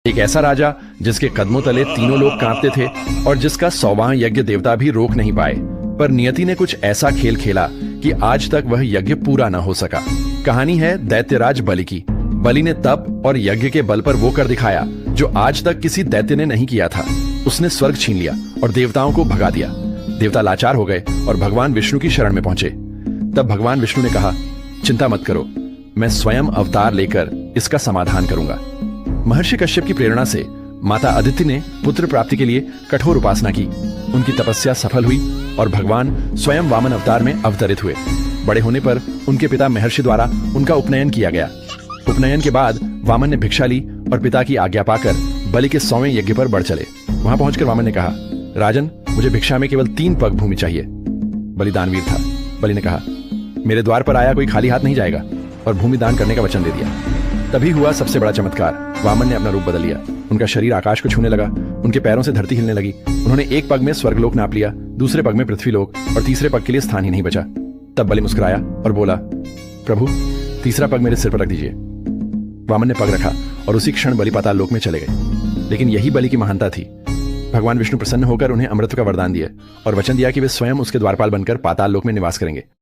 एक ऐसा राजा जिसके कदमों तले तीनों लोग कांपते थे और जिसका 100वां यज्ञ देवता भी रोक नहीं पाए, पर नियति ने कुछ ऐसा खेल खेला कि आज तक वह यज्ञ पूरा न हो सका। कहानी है दैत्यराज बलि की। बलि ने तप और यज्ञ के बल पर वो कर दिखाया जो आज तक किसी दैत्य ने नहीं किया था। उसने स्वर्ग छीन लिया और देवताओं को भगा दिया। देवता लाचार हो गए और भगवान विष्णु की शरण में पहुंचे। तब भगवान विष्णु ने कहा, चिंता मत करो, मैं स्वयं अवतार लेकर इसका समाधान करूंगा। महर्षि कश्यप की प्रेरणा से माता अदिति ने पुत्र प्राप्ति के लिए कठोर उपासना की। उनकी तपस्या सफल हुई और भगवान स्वयं वामन अवतार में अवतरित हुए। बड़े होने पर उनके पिता महर्षि द्वारा उनका उपनयन किया गया। उपनयन के बाद वामन ने भिक्षा ली और पिता की आज्ञा पाकर बलि के 100वें यज्ञ पर बढ़ चले। वहां पहुंचकर वामन ने कहा, राजन, मुझे भिक्षा में केवल 3 पग भूमि चाहिए। बलि दानवीर था। बलि ने कहा, मेरे द्वार पर आया कोई खाली हाथ नहीं जाएगा, और भूमि दान करने का वचन दे दिया। तभी हुआ सबसे बड़ा चमत्कार। वामन ने अपना रूप बदल लिया। उनका शरीर आकाश को छूने लगा। उनके पैरों से धरती हिलने लगी। उन्होंने एक पग में स्वर्गलोक नाप लिया, दूसरे पग में पृथ्वीलोक और तीसरे पग के लिए स्थान ही नहीं बचा। तब बलि मुस्कुराया और बोला, प्रभु, तीसरा पग मेरे सिर पर रख दीजिए। वामन ने पग रखा और उसी क्षण बलि पाताल लोक में चले गए। लेकिन यही बलि की महानता थी। भगवान विष्णु प्रसन्न होकर उन्हें अमृत का वरदान दिया और वचन दिया कि वे स्वयं उसके द्वारपाल बनकर पाताल लोक में निवास करेंगे।